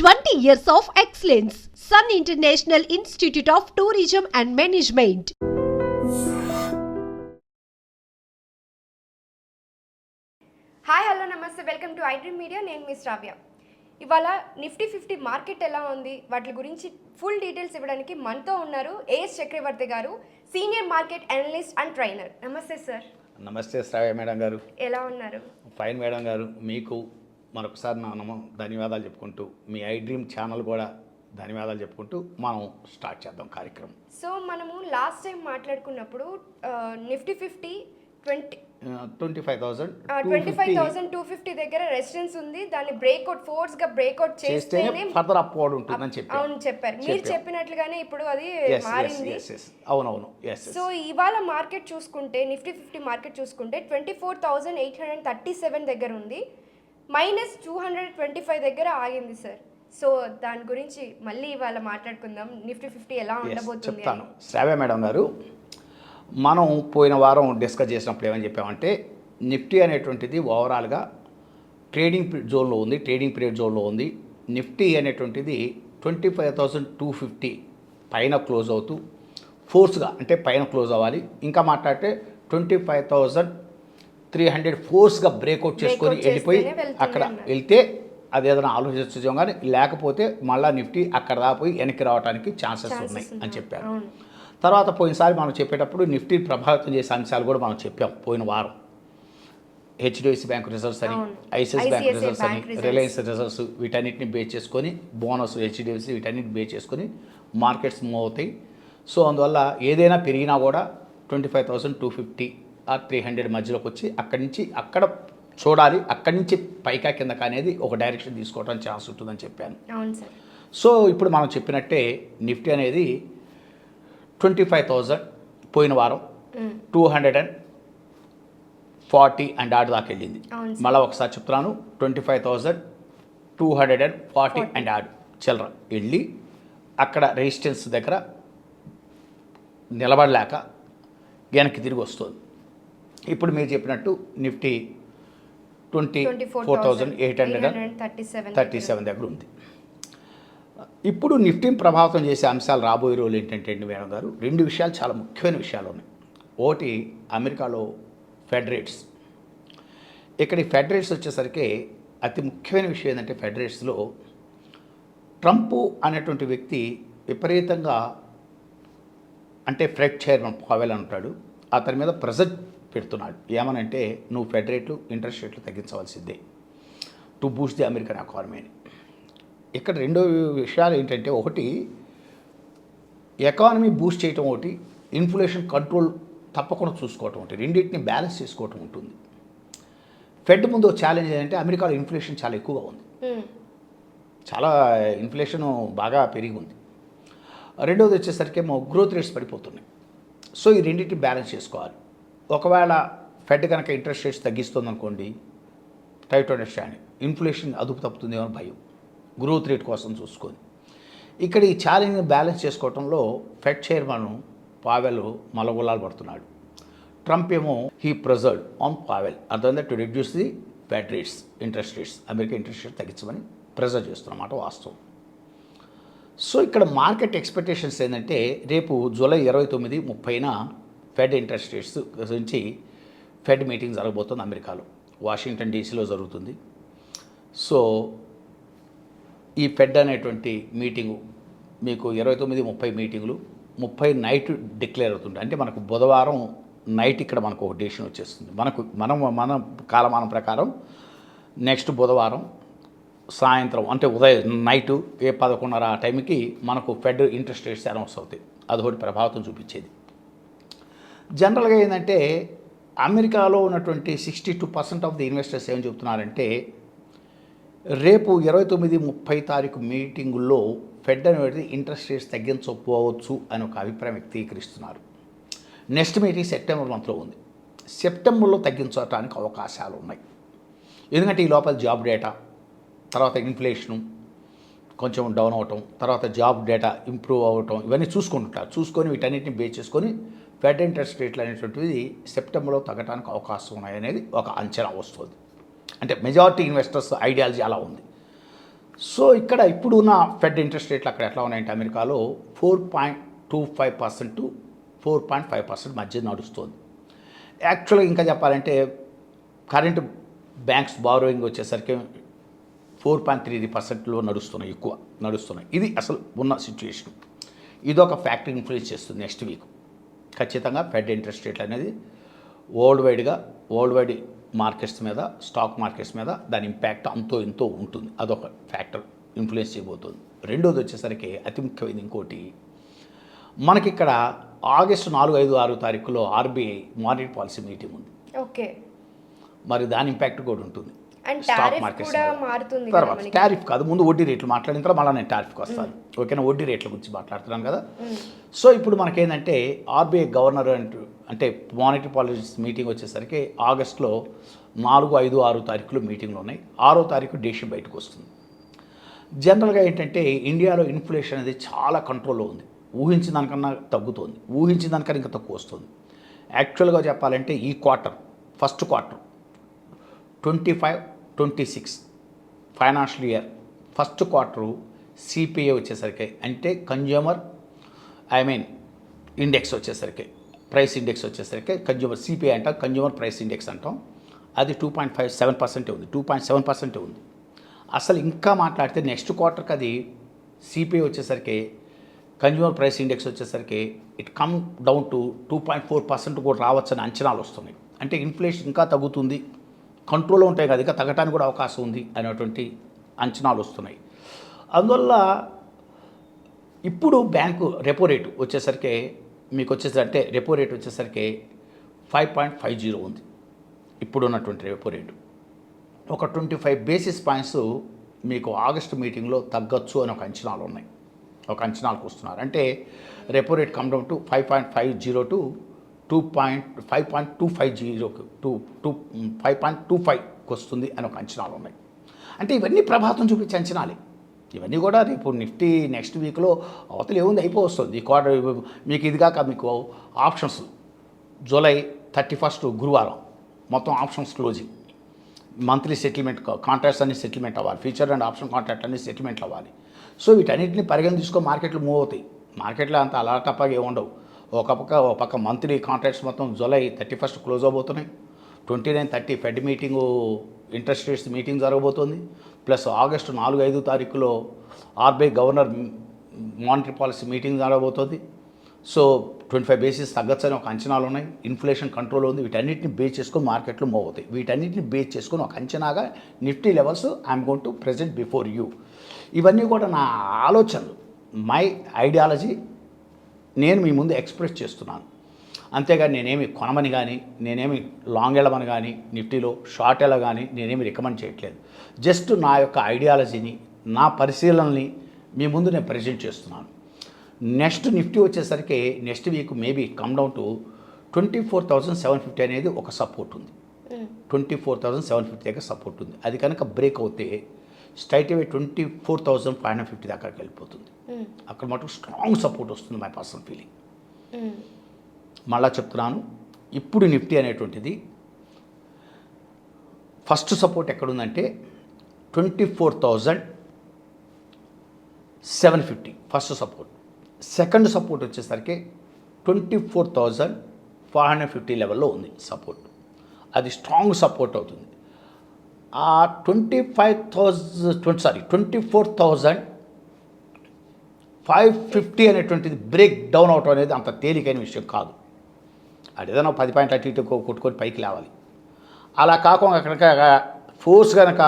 20 years of excellence. Sun International Institute of Tourism and Management. Hi hello నమస్తే, welcome to iDream media. నేను మీ శ్రావ్య. ఇవాళ Nifty 50 market ఎలా ఉంది, వాటి గురించి ఫుల్ డీటెయిల్స్ ఇవ్వడానికి మనతో ఉన్నారు ఏఎస్ చక్రవర్తి గారు, senior market analyst and trainer. నమస్తే సార్. నమస్తే శ్రావ్య మేడం గారు. ఎలా ఉన్నారు? ఫైన్ మేడం గారు. మీకు మరొకసారి ధన్యవాదాలు చెప్పుకుంటూ, మీ ఐడ్రీమ్ ఛానల్ కూడా ధన్యవాదాలు చెప్పుకుంటూ మనం స్టార్ట్ చేద్దాం కార్యక్రమం. సో మనము లాస్ట్ టైం మాట్లాడుకున్నప్పుడు నిఫ్టీ 50 25,250 దగ్గర రెసిస్టెన్స్ ఉంది, దాన్ని బ్రేక్అవుట్ ఫోర్స్ గా బ్రేక్అవుట్ చేస్తేనే ఫర్దర్ అప్వర్డ్ ఉంటుందని చెప్పారు. మీరు చెప్పినట్లుగానే ఇప్పుడు అది మారింది. అవునవును. సో ఇవాళ మార్కెట్ చూసుకుంటే, నిఫ్టీ 50 మార్కెట్ చూసుకుంటే 24,837 దగ్గర ఉంది, -225 దగ్గర ఆగింది సార్. సో దాని గురించి మళ్ళీ ఇవాళ మాట్లాడుకుందాం. నిఫ్టీ 50 ఎలా ఉండబోతుంది చెప్తాను. శ్రావ్య మేడం గారు, మనం పోయిన వారం డిస్కస్ చేసినప్పుడు ఏమని చెప్పామంటే, నిఫ్టీ అనేటువంటిది ఓవరాల్గా ట్రేడింగ్ జోన్లో ఉంది, ట్రేడింగ్ పీరియడ్ జోన్లో ఉంది. నిఫ్టీ అనేటువంటిది 25,250 పైన క్లోజ్ అవుతూ ఫోర్స్గా, అంటే పైన క్లోజ్ అవ్వాలి. ఇంకా మాట్లాడితే 25,300 ఫోర్స్గా బ్రేక్అవుట్ చేసుకొని వెళ్ళిపోయి అక్కడ వెళ్తే అది ఏదైనా ఆలోచించడం, కానీ లేకపోతే మళ్ళీ నిఫ్టీ అక్కడ దాపోయి వెనక్కి రావడానికి ఛాన్సెస్ ఉన్నాయి అని చెప్పారు. తర్వాత పోయినసారి మనం చెప్పేటప్పుడు నిఫ్టీ ప్రభావితం చేసే అంశాలు కూడా మనం చెప్పాం పోయిన వారం. హెచ్డిఎఫ్సి బ్యాంక్ రిజల్ట్స్ అని, ఐసిఐసిఐ బ్యాంక్ రిజల్ట్స్ అని, రిలయన్స్ రిజల్ట్స్, వీటన్నిటిని బేస్ చేసుకొని, బోనస్ హెచ్డిఎఫ్సి, వీటన్నిటిని బేస్ చేసుకొని మార్కెట్స్ మూవ్ అవుతాయి. సో అందువల్ల ఏదైనా పెరిగినా కూడా 25,250 ఆ 300 మధ్యలోకి వచ్చి అక్కడి నుంచి అక్కడ చూడాలి, అక్కడి నుంచి పైకా కిందక అనేది ఒక డైరెక్షన్ తీసుకోవడానికి ఛాన్స్ ఉంటుందని చెప్పాను. సో ఇప్పుడు మనం చెప్పినట్టే నిఫ్టీ అనేది 25,000 పోయిన వారం 240 అండ్ ఆడ్ దాకా వెళ్ళింది. మళ్ళీ ఒకసారి చెప్తున్నాను, 25,240 అండ్ ఆడ్ చిల్లర వెళ్ళి అక్కడ రెసిస్టెన్స్ దగ్గర నిలబడలేక వెనక్కి తిరిగి వస్తుంది. ఇప్పుడు మీరు చెప్పినట్టు నిఫ్టీ 24,837 దగ్గర ఉంది. ఇప్పుడు నిఫ్టీని ప్రభావితం చేసే అంశాలు రాబోయే రోజులు ఏంటంటే మేడం గారు, 2 విషయాలు చాలా ముఖ్యమైన విషయాలు ఉన్నాయి. ఒకటి అమెరికాలో ఫెడ్ రేట్స్. ఇక్కడ ఈ ఫెడ్ రేట్స్ వచ్చేసరికి అతి ముఖ్యమైన విషయం ఏంటంటే, ఫెడ్ రేట్స్లో ట్రంప్ అనేటువంటి వ్యక్తి విపరీతంగా, అంటే ఫెడ్ చైర్మన్ పావెల్ అంటాడు, అతని మీద ప్రెజర్ పెడుతున్నాడు. ఏమనంటే, నువ్వు ఫెడ్ రేట్లు, ఇంట్రెస్ట్ రేట్లు తగ్గించవలసిందే టు బూస్ట్ ది అమెరికన్ ఎకానమీని. ఇక్కడ 2 విషయాలు ఏంటంటే, ఒకటి ఎకానమీ బూస్ట్ చేయటం, ఒకటి ఇన్ఫ్లేషన్ కంట్రోల్ తప్పకుండా చూసుకోవటం, ఒకటి రెండింటిని బ్యాలెన్స్ చేసుకోవటం ఉంటుంది. ఫెడ్ ముందు ఛాలెంజ్ ఏంటంటే, అమెరికాలో ఇన్ఫ్లేషన్ చాలా ఎక్కువగా ఉంది, చాలా ఇన్ఫ్లేషన్ బాగా పెరిగి ఉంది. రెండోది వచ్చేసరికి గ్రోత్ రేట్స్ పడిపోతున్నాయి. సో ఈ రెండింటిని బ్యాలెన్స్ చేసుకోవాలి. ఒకవేళ ఫెడ్ కనుక ఇంట్రెస్ట్ రేట్స్ తగ్గిస్తుంది అనుకోండి, టైట్ టు అండర్స్టాండ్, ఇన్ఫ్లేషన్ అదుపు తప్పుతుందేమో భయం, గ్రోత్ రేట్ కోసం చూసుకొని. ఇక్కడ ఈ ఛాలెంజ్ని బ్యాలెన్స్ చేసుకోవడంలో ఫెడ్ చైర్మన్ పావెల్ మలగొల్లాలు పడుతున్నాడు. ట్రంప్ ఏమో హీ ప్రెజర్డ్ ఆన్ పావెల్, అర్థమైందా, to reduce the Fed rates, interest rates, America interest rate తగ్గించమని ప్రెజర్ చేస్తున్నమాట వాస్తవం. సో ఇక్కడ మార్కెట్ ఎక్స్పెక్టేషన్స్ ఏంటంటే, రేపు జూలై 29, 30న ఫెడ్ ఇంట్రెస్ట్ రేట్స్ గురించి ఫెడ్ మీటింగ్ జరగబోతుంది అమెరికాలో, వాషింగ్టన్ డీసీలో జరుగుతుంది. సో ఈ ఫెడ్ అనేటువంటి మీటింగు మీకు 29, 30 మీటింగులు, 30 నైట్ డిక్లేర్ అవుతుంది. అంటే మనకు బుధవారం నైట్ ఇక్కడ మనకు ఒక డెసిషన్ వచ్చేస్తుంది. మన కాలమానం ప్రకారం నెక్స్ట్ బుధవారం సాయంత్రం, అంటే ఉదయం నైటు 11:30 ఆ టైంకి మనకు ఫెడ్ ఇంట్రెస్ట్ రేట్స్ అనౌన్స్ అవుతాయి. అదొకటి ప్రభావితం చూపించేది. జనరల్గా ఏంటంటే, అమెరికాలో ఉన్నటువంటి 62% ఆఫ్ ది ఇన్వెస్టర్స్ ఏం చెప్తున్నారంటే, రేపు 29, 30 తారీఖు మీటింగుల్లో ఫెడ్ అనేది ఇంట్రెస్ట్ రేట్స్ తగ్గించకపోవచ్చు అని ఒక అభిప్రాయం వ్యక్తీకరిస్తున్నారు. నెక్స్ట్ మీటింగ్ సెప్టెంబర్ మంత్లో ఉంది. సెప్టెంబర్లో తగ్గించడానికి అవకాశాలు ఉన్నాయి. ఎందుకంటే ఈ లోపల జాబ్ డేటా, తర్వాత ఇన్ఫ్లేషను కొంచెం డౌన్ అవటం, తర్వాత జాబ్ డేటా ఇంప్రూవ్ అవ్వటం, ఇవన్నీ చూసుకుంటారు. చూసుకొని వీటన్నిటిని బేస్ చేసుకొని ఫెడ్ ఇంట్రెస్ట్ రేట్లు అనేటువంటిది సెప్టెంబర్లో తగ్గడానికి అవకాశం ఉన్నాయనేది ఒక అంచనా వస్తుంది. అంటే మెజారిటీ ఇన్వెస్టర్స్ ఐడియాలజీ అలా ఉంది. సో ఇక్కడ ఇప్పుడున్న ఫెడ్ ఇంట్రెస్ట్ రేట్లు అక్కడ ఎట్లా ఉన్నాయంటే అమెరికాలో 4.25% టు 4.5% మధ్య నడుస్తుంది. యాక్చువల్గా ఇంకా చెప్పాలంటే కరెంట్ బ్యాంక్స్ బారోయింగ్ వచ్చేసరికి 4.3%లో నడుస్తున్నాయి, నడుస్తున్నాయి. ఇది అసలు ఉన్న సిచ్యుయేషన్. ఇదొక ఫ్యాక్టర్ ఇన్ఫ్లుయెన్స్ చేస్తుంది నెక్స్ట్ వీక్. ఖచ్చితంగా ఫెడ్ ఇంట్రెస్ట్ రేట్లు అనేది వరల్డ్ వైడ్ మార్కెట్స్ మీద, స్టాక్ మార్కెట్స్ మీద దాని ఇంపాక్ట్ అంతో ఇంతో ఉంటుంది. అదొక ఫ్యాక్టర్ ఇన్ఫ్లుయెన్స్ చేయబోతుంది. రెండోది వచ్చేసరికి అతి ముఖ్యమైనది ఇంకోటి, మనకి ఇక్కడ ఆగస్టు 4, 5, 6 తారీఖులో ఆర్బీఐ మానిటరీ పాలసీ మీటింగ్ ఉంది. ఓకే, మరి దాని ఇంపాక్ట్ కూడా ఉంటుంది అండ్ స్టాక్ టారిఫ్ మార్కెట్స్ కూడా మీద. మారుతుంది తర్వాత టారిఫ్ కాదు, ముందు వడ్డీ రేట్లు మాట్లాడిన తర్వాత మళ్ళీ నేను టారిఫ్కి వస్తాను. ఓకేనా, వడ్డీ రేట్ల గురించి మాట్లాడుతున్నాను కదా. సో ఇప్పుడు మనకేంటంటే ఆర్బీఐ గవర్నర్ అంటే మానిటరీ పాలసీ మీటింగ్ వచ్చేసరికి ఆగస్టులో 4, 5, 6 తారీఖులు మీటింగ్లు ఉన్నాయి. 6వ తారీఖు డేషన్ బయటకు వస్తుంది. జనరల్గా ఏంటంటే ఇండియాలో ఇన్ఫ్లేషన్ అనేది చాలా కంట్రోల్లో ఉంది. ఊహించిన దానికన్నా తగ్గుతోంది, ఊహించిన దానికన్నా ఇంకా తక్కువ వస్తుంది. యాక్చువల్గా చెప్పాలంటే ఈ first quarter 25-26 financial year first quarter CPI వచ్చేసరికి అంటే ఇండెక్స్ వచ్చేసరికి ప్రైస్ ఇండెక్స్ వచ్చేసరికి కన్జ్యూమర్ సిపిఐ అంటాం, కన్జ్యూమర్ ప్రైస్ ఇండెక్స్ అంటాం. అది 2.57% ఉంది, 2.7% ఉంది. అసలు ఇంకా మాట్లాడితే నెక్స్ట్ క్వార్టర్కి అది సిపిఐ వచ్చేసరికి కన్జ్యూమర్ ప్రైస్ ఇండెక్స్ వచ్చేసరికి ఇట్ కమ్ డౌన్ టు 2.4% కూడా రావచ్చని అంచనాలు వస్తున్నాయి. అంటే ఇన్ఫ్లేషన్ ఇంకా తగ్గుతుంది, కంట్రోల్లో ఉంటాయి కదా, ఇంకా తగ్గడానికి కూడా అవకాశం ఉంది అనేటువంటి అంచనాలు వస్తున్నాయి. అందువల్ల ఇప్పుడు బ్యాంకు రెపో రేటు వచ్చేసరికి మీకు వచ్చేసరికి రెపో రేటు వచ్చేసరికి 5.50 ఉంది ఇప్పుడు ఉన్నటువంటి రెపో రేటు. ఒక 25 బేసిస్ పాయింట్స్ మీకు ఆగస్టు మీటింగ్లో తగ్గొచ్చు అని ఒక అంచనాలు ఉన్నాయి, ఒక అంచనాలకు వస్తున్నారు. అంటే repo rate come down to 5.50 to 5.25కి వస్తుంది అని ఒక అంచనాలు ఉన్నాయి. అంటే ఇవన్నీ ప్రభావం చూపించే అంచనాలే. ఇవన్నీ కూడా రేపు నిఫ్టీ నెక్స్ట్ వీక్లో అవతల ఏముంది అయిపోతుంది. ఈ క్వార్టర్ మీకు ఇది కాక మీకు ఆప్షన్స్ జూలై 31 గురువారం మొత్తం options closing, monthly settlement contracts అన్ని సెటిల్మెంట్ అవ్వాలి, ఫ్యూచర్ అండ్ ఆప్షన్ కాంట్రాక్ట్ అన్ని సెటిల్మెంట్ అవ్వాలి. సో వీటన్నిటిని పరిగణ తీసుకొని మార్కెట్లు మూవ్ అవుతాయి. మార్కెట్లో అంత అలా తప్పగా ఏముండవు. ఒక పక్క మంత్లీ కాంట్రాక్ట్స్ మొత్తం జూలై 31 క్లోజ్ అవబోతున్నాయి. 29, 30 Fed meeting interest rates meeting జరగబోతోంది. ప్లస్ ఆగస్టు 4, 5 తారీఖులో RBI governor monetary policy meeting జరగబోతోంది. సో 25 బేసిస్ తగ్గచ్చని ఒక అంచనాలు ఉన్నాయి. ఇన్ఫ్లేషన్ కంట్రోల్ ఉంది. వీటన్నిటిని బేస్ చేసుకొని మార్కెట్లు మూవ్ అవుతాయి. వీటన్నిటిని బేస్ చేసుకొని ఒక అంచనాగా Nifty levels I'm going to present before you. ఇవన్నీ కూడా నా ఆలోచనలు, మై ఐడియాలజీ నేను మీ ముందు ఎక్స్ప్రెస్ చేస్తున్నాను. అంతేగాని నేనేమి కొనమని కానీ, నేనేమి లాంగ్ వెళ్ళమని కానీ, నిఫ్టీలో షార్ట్ వెళ్ళ కానీ నేనేమి రికమెండ్ చేయట్లేదు. జస్ట్ నా యొక్క ఐడియాలజీని, నా పరిశీలనని మీ ముందు నేను ప్రజెంట్ చేస్తున్నాను. నెక్స్ట్ నిఫ్టీ వచ్చేసరికి next week maybe come down to 24,750 అనేది ఒక సపోర్ట్ ఉంది. 24,750 దగ్గర సపోర్ట్ ఉంది. అది కనుక బ్రేక్ అవుతే స్ట్రైట్ అవే 24,550 దాకా వెళ్ళిపోతుంది. అక్కడ మటుకు స్ట్రాంగ్ సపోర్ట్ వస్తుంది, మై పర్సనల్ ఫీలింగ్. మళ్ళా చెప్తున్నాను, ఇప్పుడు నిఫ్టీ అనేటువంటిది ఫస్ట్ సపోర్ట్ ఎక్కడుందంటే 24,750 ఫస్ట్ సపోర్ట్. సెకండ్ సపోర్ట్ వచ్చేసరికి 24,450 లెవెల్లో ఉంది సపోర్ట్. అది స్ట్రాంగ్ సపోర్ట్ అవుతుంది. ఆ 24,550 అనేటువంటిది బ్రేక్ డౌన్ అవటం అనేది అంత తేలికైన విషయం కాదు. అది ఏదైనా 10 పాయింట్లు అటు ఇటు కొట్టుకొని పైకి లేవాలి. అలా కాకుండా కనుక ఫోర్స్ కనుక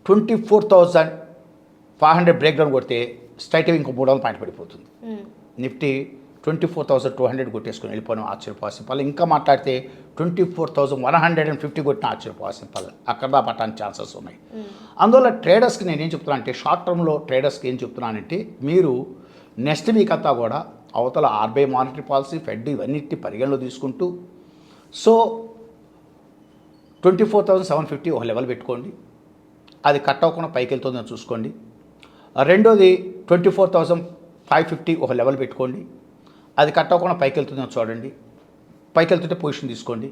24,500 బ్రేక్ డౌన్ కొడితే స్ట్రైట్ ఇంకో 300 పాయింట్ పడిపోతుంది. నిఫ్టీ 24,200 కొట్టేసుకొని వెళ్ళిపోవడం ఆశ్చర్యపోవాల్సిన పనులు. ఇంకా మాట్లాడితే 24,150 కొట్టిన ఆశ్చర్యపోవాల్సిన పనులు. అక్కడ పట్టడానికి ఛాన్సెస్ ఉన్నాయి. అందువల్ల ట్రేడర్స్కి నేనేం చెప్తున్నా అంటే, షార్ట్ టర్మ్లో ట్రేడర్స్కి ఏం చెప్తున్నానంటే, మీరు నెక్స్ట్ వీక్ అంతా కూడా అవతల ఆర్బీఐ మానిటరీ పాలసీ, ఫెడ్ ఇవన్నిటి పరిగణలో తీసుకుంటూ సో 24,750 ఒక లెవెల్ పెట్టుకోండి. అది కట్ అవ్వకుండా పైకి వెళ్తుందని చూసుకోండి. రెండోది 24,550 ఒక లెవెల్ పెట్టుకోండి. అది కట్ అవ్వకుండా పైకి వెళ్తుందని చూడండి. పైకి వెళ్తుంటే పొజిషన్ తీసుకోండి.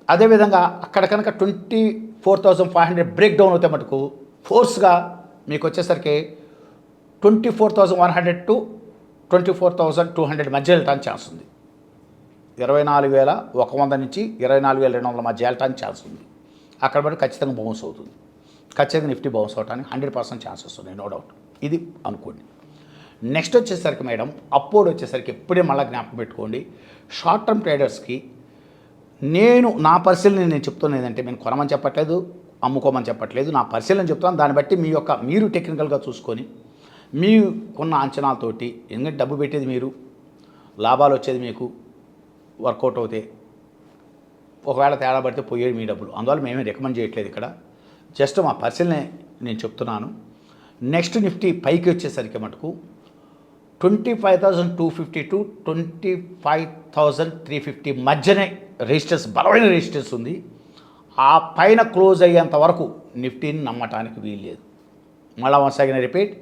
అదేవిధంగా అక్కడ కనుక 24,500 బ్రేక్ డౌన్ అవుతే మటుకు ఫోర్స్గా మీకు వచ్చేసరికి 24,100 టు 24,200 మధ్య వెళ్ళటానికి ఛాన్స్ ఉంది. 24,100 నుంచి 24,200 మధ్య వెళ్ళటానికి ఛాన్స్ ఉంది. అక్కడ బట్టి ఖచ్చితంగా బౌన్స్ అవుతుంది. ఖచ్చితంగా నిఫ్టీ బౌన్స్ అవడానికి 100% ఛాన్సెస్ ఉన్నాయి, నో డౌట్. ఇది అనుకోండి. నెక్స్ట్ వచ్చేసరికి మేడం అప్పోర్డ్ వచ్చేసరికి ఎప్పుడే మళ్ళీ జ్ఞాపకం పెట్టుకోండి. షార్ట్ టర్మ్ ట్రేడర్స్కి నా పరిశీలన నేను చెప్తున్నది ఏంటంటే, నేను కొనమని చెప్పట్లేదు, అమ్ముకోమని చెప్పట్లేదు, నా పరిశీలన చెప్తాను. దాన్ని బట్టి మీరు టెక్నికల్గా చూసుకొని మీకున్న అంచనాలతోటి, ఎందుకంటే డబ్బు పెట్టేది మీరు, లాభాలు వచ్చేది మీకు, వర్కౌట్ అవుతాయి. ఒకవేళ తేడా పడితే పోయేది మీ డబ్బులు. అందువల్ల మేమే రికమెండ్ చేయట్లేదు ఇక్కడ, జస్ట్ మా పరిశీలన నేను చెప్తున్నాను. నెక్స్ట్ నిఫ్టీ పైకి వచ్చేసరికి మటుకు 25,250 టు 25,350 మధ్యనే రెసిస్టెన్స్, బలమైన రెసిస్టెన్స్ ఉంది. ఆ పైన క్లోజ్ అయ్యేంత వరకు నిఫ్టీని నమ్మటానికి వీల్లేదు. మళ్ళీ వన్స్ అగైన్ రిపీట్,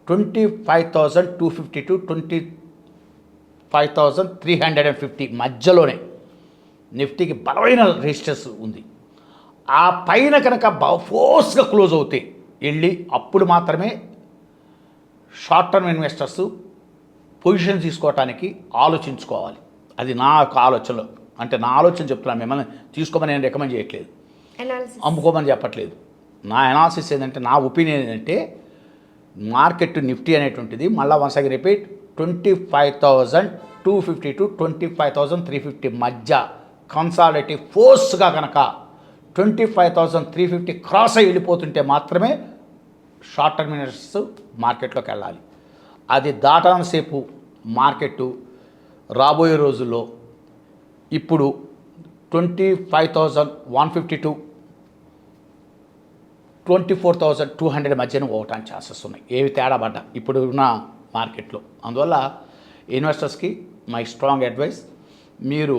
25,250 టు 25,350 మధ్యలోనే నిఫ్టీకి బలమైన రెసిస్టెన్స్ ఉంది. ఆ పైన కనుక ఫోర్స్గా క్లోజ్ అవుతాయి వెళ్ళి, అప్పుడు మాత్రమే షార్ట్ టర్మ్ ఇన్వెస్టర్స్ పొజిషన్ తీసుకోవటానికి ఆలోచించుకోవాలి. అది నా యొక్క ఆలోచనలో, అంటే నా ఆలోచన చెప్తున్నాను. మిమ్మల్ని తీసుకోమని నేను రికమెండ్ చేయట్లేదు, అమ్ముకోమని చెప్పట్లేదు. నా అనాలిసిస్ ఏంటంటే, నా ఒపీనియన్ ఏంటంటే, మార్కెట్ నిఫ్టీ అనేటువంటిది మళ్ళీ వన్స్ అగైన్ రిపీట్ 25,250 టు 25,350 మధ్య కన్సాలిడేటివ్ ఫోర్స్గా కనుక 25,350 క్రాస్ అయ్యి వెళ్ళిపోతుంటే మాత్రమే షార్ట్ టర్మ్ ఇన్వెస్టర్స్ మార్కెట్లోకి వెళ్ళాలి. అది దాటానసేపు మార్కెట్ రాబోయే రోజుల్లో ఇప్పుడు 25,150 టు 24,200 మధ్యన పోవటానికి ఛాన్సెస్ ఉన్నాయి, ఏవి తేడా పడ్డా ఇప్పుడు ఉన్న మార్కెట్లో. అందువల్ల ఇన్వెస్టర్స్కి మై స్ట్రాంగ్ అడ్వైస్, మీరు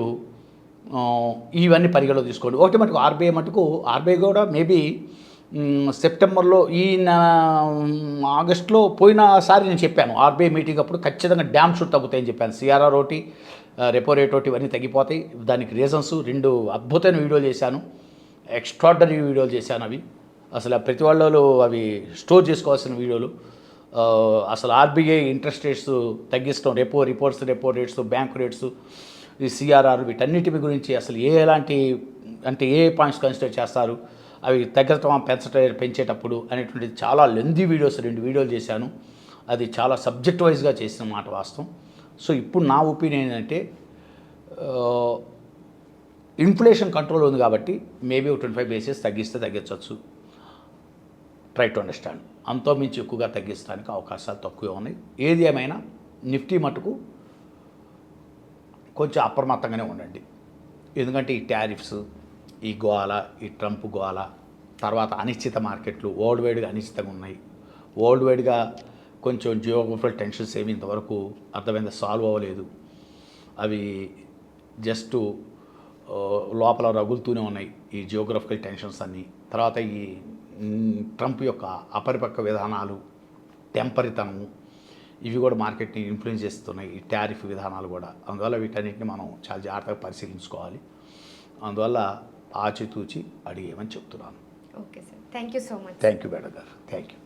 ఇవన్నీ పరిగణలో తీసుకోండి. ఒకటి మటుకు ఆర్బీఐ కూడా మేబీ సెప్టెంబర్లో, ఆగస్టులో పోయినసారి నేను చెప్పాను ఆర్బీఐ మీటింగ్ అప్పుడు ఖచ్చితంగా డ్యామ్ షూట్ తగ్గుతాయని చెప్పాను. సిఆర్ఆర్ ఒకటి, రెపో రేట్ ఒకటి, ఇవన్నీ తగ్గిపోతాయి. దానికి రీజన్స్ 2 అద్భుతమైన వీడియోలు చేశాను, ఎక్స్ట్రాడనరీ వీడియోలు చేశాను. అవి అసలు ప్రతి వాళ్ళు అవి స్టోర్ చేసుకోవాల్సిన వీడియోలు. అసలు ఆర్బీఐ ఇంట్రెస్ట్ రేట్స్ తగ్గిస్తాం, రెపో రేట్స్, బ్యాంక్ రేట్స్, ఈ సిఆర్ఆర్, వీటన్నిటి గురించి అసలు ఎలాంటి అంటే ఏ పాయింట్స్ కన్సిడర్ చేస్తారు, అవి తగ్గటం పెంచేటప్పుడు అనేటువంటిది చాలా లెందీ వీడియోస్ 2 వీడియోలు చేశాను. అది చాలా సబ్జెక్ట్ వైజ్గా చేసిన మాట వాస్తవం. సో ఇప్పుడు నా ఒపీనియన్ ఏంటంటే, ఇన్ఫ్లేషన్ కంట్రోల్ ఉంది కాబట్టి మేబీ 25 బేసిస్ తగ్గించవచ్చు. Try to understand. అంతో మించి ఎక్కువగా తగ్గించడానికి అవకాశాలు తక్కువే ఉన్నాయి. ఏది ఏమైనా నిఫ్టీ మటుకు కొంచెం అప్రమత్తంగానే ఉండండి. ఎందుకంటే ఈ టారిఫ్స్, ఈ గోల, ఈ ట్రంప్ గోల, తర్వాత అనిశ్చిత మార్కెట్లు వరల్డ్ వైడ్గా అనిశ్చితంగా ఉన్నాయి. వరల్డ్ వైడ్గా కొంచెం జియోగ్రఫికల్ టెన్షన్స్ ఏమి ఇంతవరకు అర్థమైంది సాల్వ్ అవ్వలేదు. అవి జస్ట్ లోపల రగులుతూనే ఉన్నాయి ఈ జియోగ్రఫికల్ టెన్షన్స్ అన్నీ. తర్వాత ఈ ట్రంప్ యొక్క అపరిపక్వ విధానాలు, టెంపరితనము, ఇవి కూడా మార్కెట్ని ఇన్ఫ్లుయెన్స్ చేస్తున్నాయి, ఈ టారిఫ్ విధానాలు కూడా. అందువల్ల వీటన్నిటిని మనం చాలా జాగ్రత్తగా పరిశీలించుకోవాలి. అందువల్ల ఆచితూచి అడిగేమని చెప్తున్నాను. Okay sir, thank you so much. Thank you madam గారు, థ్యాంక్ యూ.